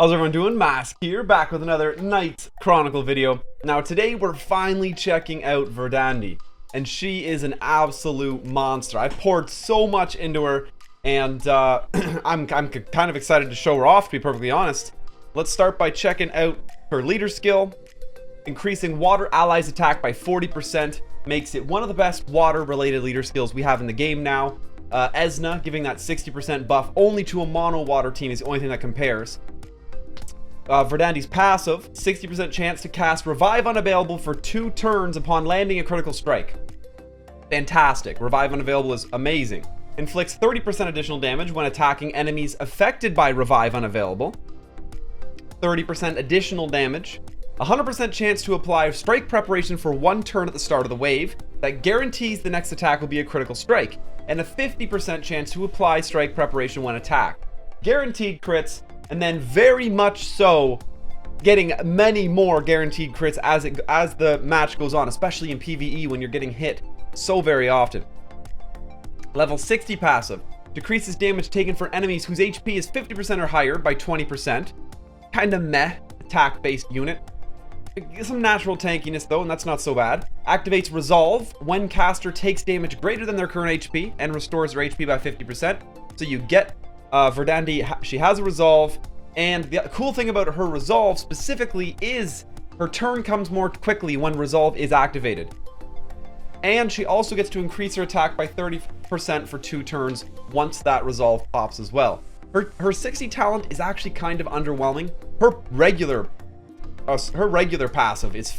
How's everyone doing? Mask here, back with another Knights Chronicle video. Now today we're finally checking out Verdandy, and she is an absolute monster. I've poured so much into her, and I'm kind of excited to show her off, to be perfectly honest. Let's start by checking out her leader skill. Increasing water allies attack by 40% makes it one of the best water related leader skills we have in the game now. Esna giving that 60% buff only to a mono water team is the only thing that compares. Verdandy's passive, 60% chance to cast Revive Unavailable for 2 turns upon landing a critical strike. Fantastic. Revive Unavailable is amazing. Inflicts 30% additional damage when attacking enemies affected by Revive Unavailable. 30% additional damage. 100% chance to apply Strike Preparation for 1 turn at the start of the wave. That guarantees the next attack will be a critical strike. And a 50% chance to apply Strike Preparation when attacked. Guaranteed crits. And then very much so getting many more guaranteed crits as the match goes on, especially in PvE when you're getting hit so very often. Level 60 passive decreases damage taken for enemies whose HP is 50% or higher by 20%. Kinda meh attack based unit. Some natural tankiness though, and that's not so bad. Activates Resolve when caster takes damage greater than their current HP and restores their HP by 50%. So you get Verdandy, she has a Resolve, and the cool thing about her Resolve specifically is her turn comes more quickly when Resolve is activated. And she also gets to increase her attack by 30% for 2 turns once that Resolve pops as well. Her 60 talent is actually kind of underwhelming. Her regular passive is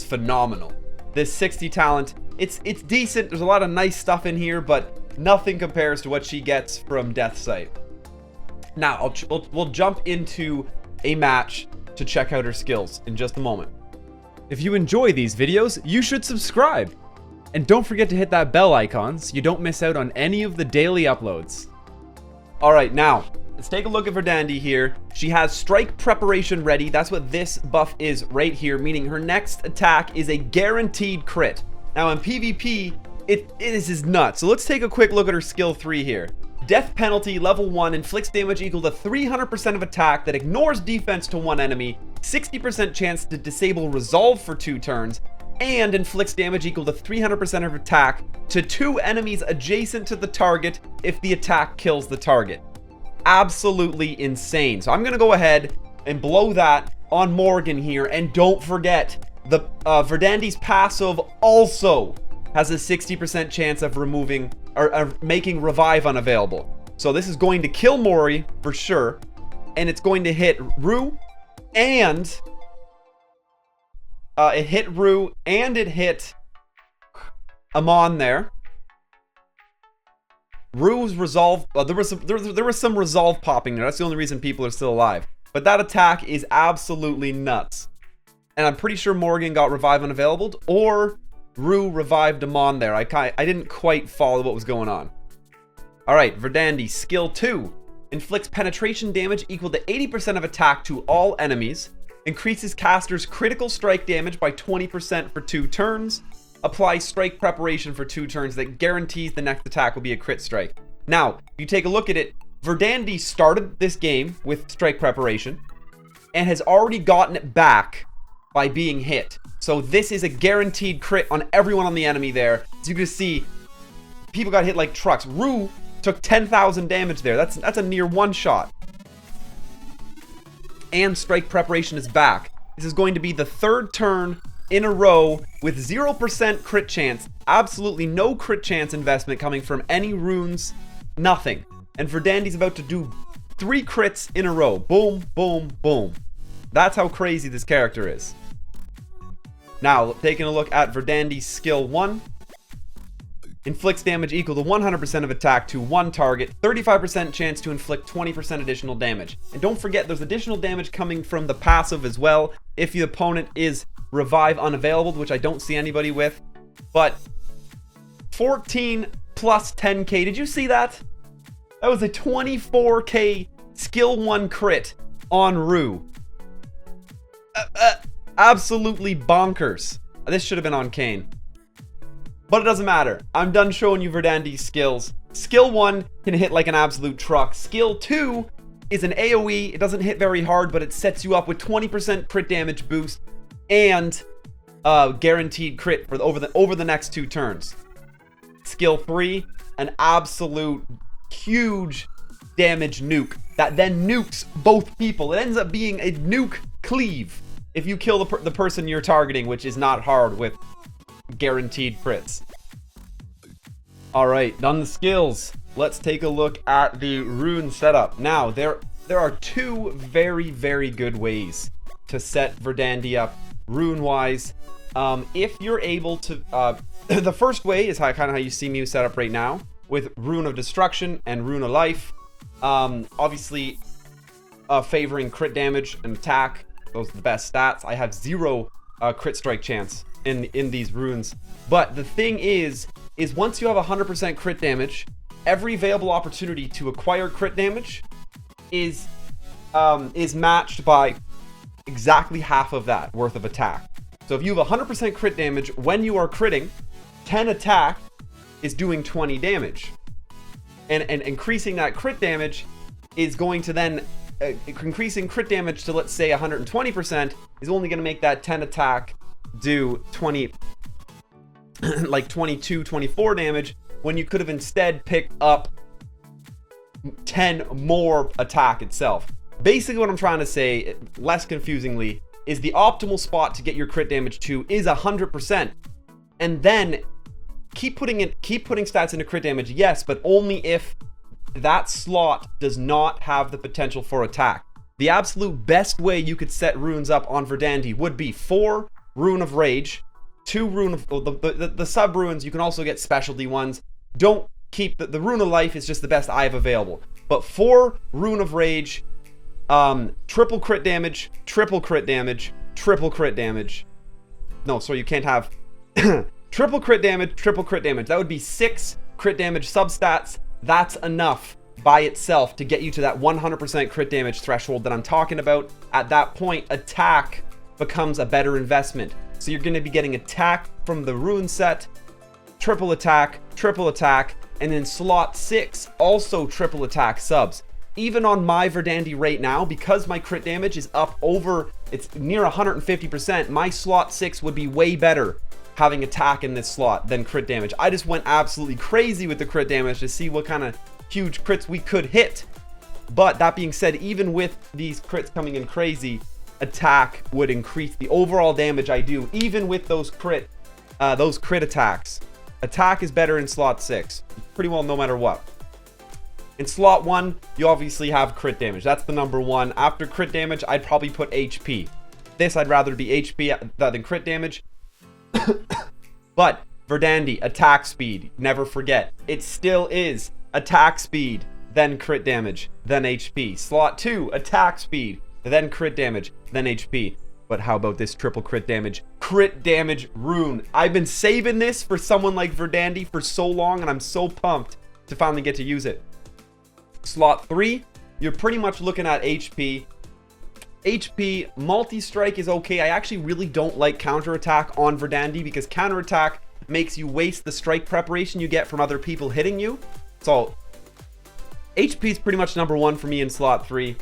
phenomenal. This 60 talent, it's decent. There's a lot of nice stuff in here, but nothing compares to what she gets from Death Sight. Now, we'll jump into a match to check out her skills in just a moment. If you enjoy these videos, you should subscribe. And don't forget to hit that bell icon so you don't miss out on any of the daily uploads. Alright, now, let's take a look at Verdandy here. She has Strike Preparation ready. That's what this buff is right here, meaning her next attack is a guaranteed crit. Now, in PvP, it is nuts. So let's take a quick look at her skill 3 here. Death penalty, level 1, inflicts damage equal to 300% of attack that ignores defense to 1 enemy, 60% chance to disable Resolve for 2 turns, and inflicts damage equal to 300% of attack to 2 enemies adjacent to the target if the attack kills the target. Absolutely insane. So I'm going to go ahead and blow that on Morgan here, and don't forget, the Verdandy's passive also has a 60% chance of removing or making Revive unavailable. So this is going to kill Mori for sure, and it's going to hit Rue, and it hit Rue, and it hit Amon there. Rue's Resolve, there was some Resolve popping there. That's the only reason people are still alive. But that attack is absolutely nuts. And I'm pretty sure Morgan got Revive unavailable, or Rue revived Amon there. I didn't quite follow what was going on. Alright, Verdandy, skill 2. Inflicts penetration damage equal to 80% of attack to all enemies. Increases caster's critical strike damage by 20% for 2 turns. Applies Strike Preparation for 2 turns that guarantees the next attack will be a crit strike. Now, if you take a look at it, Verdandy started this game with Strike Preparation and has already gotten it back by being hit. So this is a guaranteed crit on everyone on the enemy there. As you can see, people got hit like trucks. Rue took 10,000 damage there. That's a near one shot. And Strike Preparation is back. This is going to be the 3rd turn in a row with 0% crit chance. Absolutely no crit chance investment coming from any runes. Nothing. And Verdandy's about to do 3 crits in a row. Boom, boom, boom. That's how crazy this character is. Now, taking a look at Verdandy's skill 1. Inflicts damage equal to 100% of attack to 1 target. 35% chance to inflict 20% additional damage. And don't forget, there's additional damage coming from the passive as well, if the opponent is Revive unavailable, which I don't see anybody with. But 14 plus 10k. Did you see that? That was a 24k skill 1 crit on Rue. Absolutely bonkers. This should have been on Kane. But it doesn't matter. I'm done showing you Verdandy's skills. Skill 1 can hit like an absolute truck. Skill 2 is an AoE. It doesn't hit very hard, but it sets you up with 20% crit damage boost and guaranteed crit for over the next 2 turns. Skill 3, an absolute huge damage nuke that then nukes both people. It ends up being a nuke cleave if you kill the person you're targeting, which is not hard with guaranteed crits. Alright, done the skills. Let's take a look at the rune setup. Now, there are 2 very, very good ways to set Verdandy up rune-wise. If you're able to... the first way is kind of how you see me set up right now, with Rune of Destruction and Rune of Life. Obviously, favoring crit damage and attack. Those are the best stats. I have 0 crit strike chance in these runes. But the thing is once you have 100% crit damage, every available opportunity to acquire crit damage is matched by exactly half of that worth of attack. So if you have 100% crit damage, when you are critting, 10 attack is doing 20 damage. And increasing that crit damage is going to then... increasing crit damage to, let's say, 120% is only going to make that 10 attack do 20... like 22, 24 damage, when you could have instead picked up 10 more attack itself. Basically what I'm trying to say, less confusingly, is the optimal spot to get your crit damage to is 100%. And then keep putting stats into crit damage, yes, but only if that slot does not have the potential for attack. The absolute best way you could set runes up on Verdandy would be 4 Rune of Rage, 2 Rune of... the sub runes, you can also get specialty ones. Don't keep... The Rune of Life is just the best I have available. But 4 Rune of Rage, triple crit damage, triple crit damage, triple crit damage. No, sorry, you can't have... triple crit damage, triple crit damage. That would be 6 crit damage substats. That's enough by itself to get you to that 100% crit damage threshold that I'm talking about. At that point, attack becomes a better investment. So you're going to be getting attack from the rune set, triple attack, and then slot 6, also triple attack subs. Even on my Verdandy right now, because my crit damage is up over, it's near 150%, my slot 6 would be way better having attack in this slot than crit damage. I just went absolutely crazy with the crit damage to see what kind of huge crits we could hit. But that being said, even with these crits coming in crazy, attack would increase the overall damage I do, even with those crit attacks. Attack is better in slot 6, pretty well no matter what. In slot 1, you obviously have crit damage. That's the number 1. After crit damage, I'd probably put HP. This, I'd rather be HP than crit damage. But Verdandy, attack speed, never forget. It still is attack speed, then crit damage, then HP. Slot 2, attack speed, then crit damage, then HP. But how about this triple crit damage? Crit damage rune. I've been saving this for someone like Verdandy for so long, and I'm so pumped to finally get to use it. Slot 3, you're pretty much looking at HP. HP, multi-strike is okay. I actually really don't like counterattack on Verdandy because counterattack makes you waste the strike preparation you get from other people hitting you. So HP is pretty much number 1 for me in slot 3.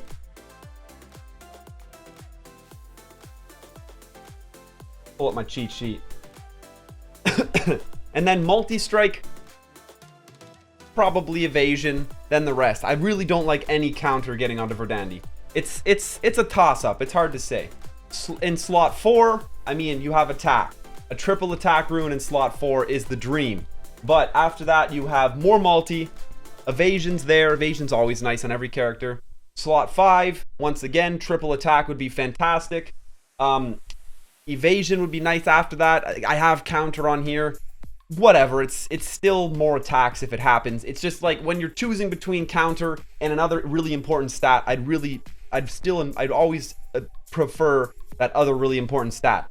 Pull up my cheat sheet. And then multi-strike, probably evasion, then the rest. I really don't like any counter getting onto Verdandy. It's a toss-up. It's hard to say. In slot 4, I mean, you have attack. A triple attack rune in slot 4 is the dream. But after that, you have more multi. Evasion's there. Evasion's always nice on every character. Slot 5, once again, triple attack would be fantastic. Evasion would be nice after that. I have counter on here. Whatever, it's still more attacks if it happens. It's just like when you're choosing between counter and another really important stat, I'd always prefer that other really important stat.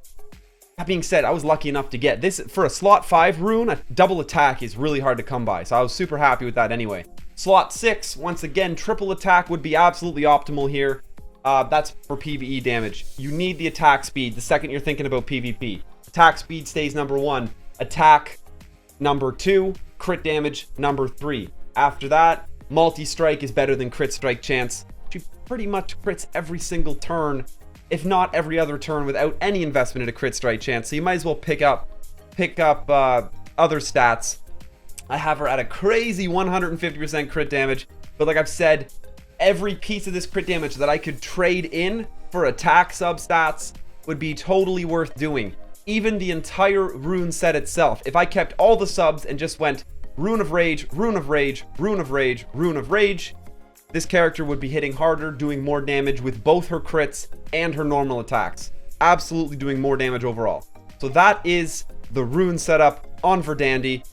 That being said, I was lucky enough to get this for a slot 5 rune. A double attack is really hard to come by, so I was super happy with that anyway. Slot 6, once again, triple attack would be absolutely optimal here. That's for PvE damage. You need the attack speed the second you're thinking about PvP. Attack speed stays number 1. Attack number 2. Crit damage number 3. After that, multi-strike is better than crit strike chance. pretty much crits every single turn, if not every other turn, without any investment in a crit strike chance. So you might as well pick up other stats. I have her at a crazy 150% crit damage, but like I've said, every piece of this crit damage that I could trade in for attack substats would be totally worth doing. Even the entire rune set itself, if I kept all the subs and just went Rune of Rage, Rune of Rage, Rune of Rage, Rune of Rage, this character would be hitting harder, doing more damage with both her crits and her normal attacks. Absolutely doing more damage overall. So that is the rune setup on Verdandy.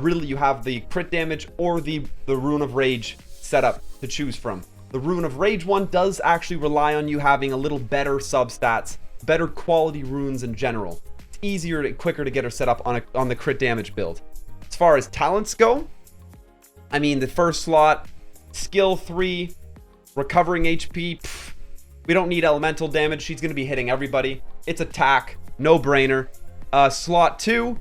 Really, you have the crit damage or the Rune of Rage setup to choose from. The Rune of Rage one does actually rely on you having a little better substats, better quality runes in general. It's easier and quicker to get her set up on the crit damage build. As far as talents go, I mean, the first slot, skill 3, recovering HP, we don't need elemental damage. She's going to be hitting everybody. It's attack, no brainer. Slot 2,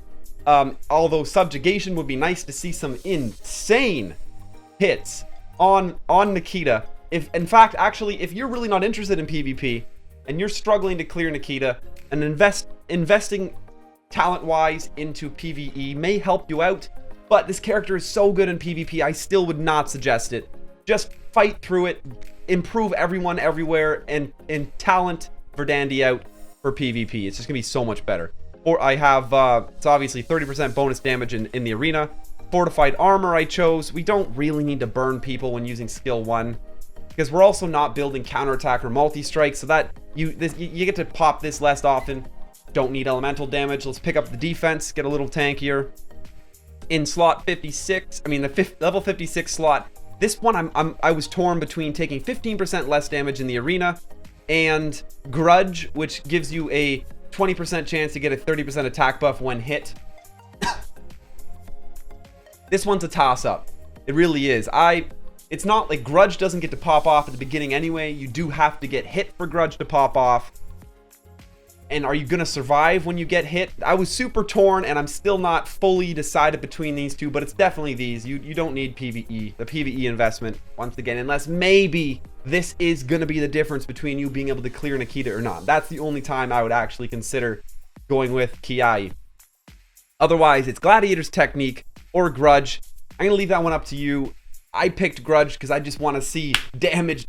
although subjugation would be nice to see some insane hits on Nikita. If in fact, actually, if you're really not interested in PvP and you're struggling to clear Nikita, and investing talent-wise into PvE may help you out, but this character is so good in PvP, I still would not suggest it. Just fight through it, improve everyone everywhere, and talent Verdandi out for PvP. It's just gonna be so much better. Or I have, it's obviously 30% bonus damage in the arena. Fortified armor I chose. We don't really need to burn people when using skill 1, because we're also not building counterattack or multi-strike, so that you get to pop this less often. Don't need elemental damage. Let's pick up the defense, get a little tankier. In slot 56, I mean the level 56 slot, this one I was torn between taking 15% less damage in the arena and Grudge, which gives you a 20% chance to get a 30% attack buff when hit. This one's a toss-up. It really is. It's not like Grudge doesn't get to pop off at the beginning anyway. You do have to get hit for Grudge to pop off. And are you going to survive when you get hit? I was super torn, and I'm still not fully decided between these two, but it's definitely these. You don't need PvE, the PvE investment, once again, unless maybe this is going to be the difference between you being able to clear Nikita or not. That's the only time I would actually consider going with Kiai. Otherwise, it's Gladiator's Technique or Grudge. I'm going to leave that one up to you. I picked Grudge because I just want to see damage,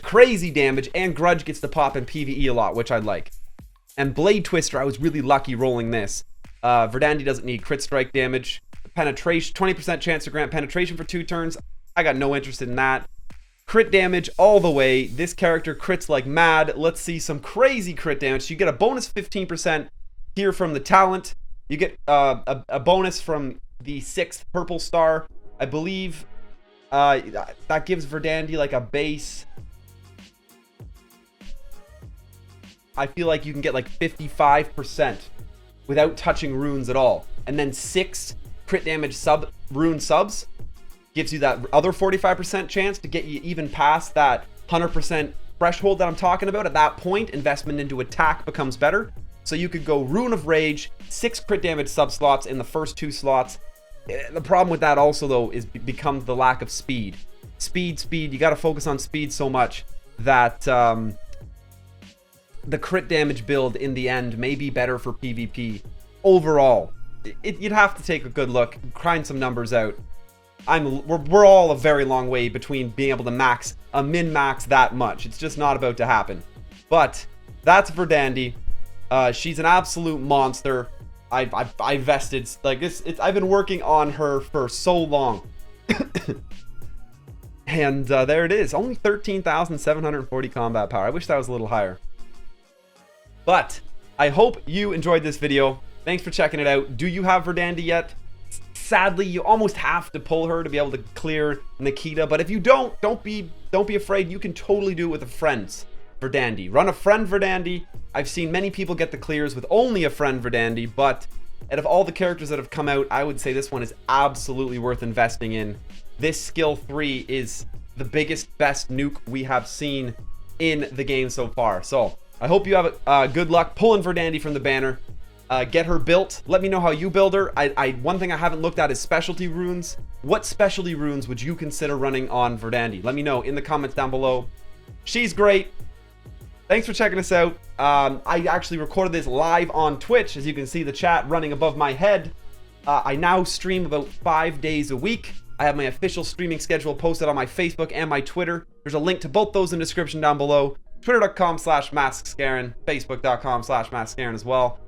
crazy damage, and Grudge gets to pop in PvE a lot, which I like. And Blade Twister, I was really lucky rolling this. Verdandi doesn't need crit strike damage. Penetration, 20% chance to grant penetration for 2 turns. I got no interest in that. Crit damage all the way. This character crits like mad. Let's see some crazy crit damage. So you get a bonus 15% here from the talent. You get a bonus from the 6th purple star. I believe that gives Verdandi like a base. I feel like you can get like 55% without touching runes at all. And then 6 crit damage rune subs gives you that other 45% chance to get you even past that 100% threshold that I'm talking about. At that point, investment into attack becomes better. So you could go Rune of Rage, 6 crit damage sub slots in the first 2 slots. The problem with that also, though, is becomes the lack of speed. Speed. You got to focus on speed so much that the crit damage build in the end may be better for PvP overall. You'd have to take a good look, grind some numbers out. We're all a very long way between being able to min-max that much. It's just not about to happen. But that's Verdandi. She's an absolute monster. I vested like this. I've been working on her for so long. And there it is. Only 13,740 combat power. I wish that was a little higher. But I hope you enjoyed this video. Thanks for checking it out. Do you have Verdandi yet? Sadly, you almost have to pull her to be able to clear Nikita. But if you don't be afraid. You can totally do it with a friend's Verdandi. Run a friend Verdandi. I've seen many people get the clears with only a friend Verdandi, but out of all the characters that have come out, I would say this one is absolutely worth investing in. This skill 3 is the biggest, best nuke we have seen in the game so far. So I hope you have good luck pulling Verdandi from the banner. Get her built. Let me know how you build her. One thing I haven't looked at is specialty runes. What specialty runes would you consider running on Verdandi? Let me know in the comments down below. She's great. Thanks for checking us out. I actually recorded this live on Twitch. As you can see the chat running above my head. I now stream about 5 days a week. I have my official streaming schedule posted on my Facebook and my Twitter. There's a link to both those in the description down below. Twitter.com/MasKScarin, Facebook.com/MasKScarin as well.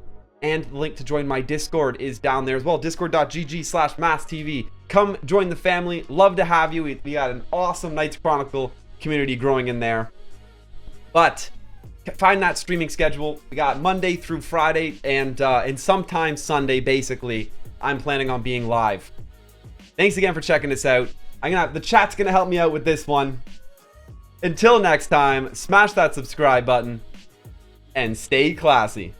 And the link to join my Discord is down there as well. Discord.gg/MasTV. Come join the family. Love to have you. We got an awesome Knights Chronicle community growing in there. But find that streaming schedule. We got Monday through Friday and sometimes Sunday, basically. I'm planning on being live. Thanks again for checking this out. The chat's gonna help me out with this one. Until next time, smash that subscribe button and stay classy.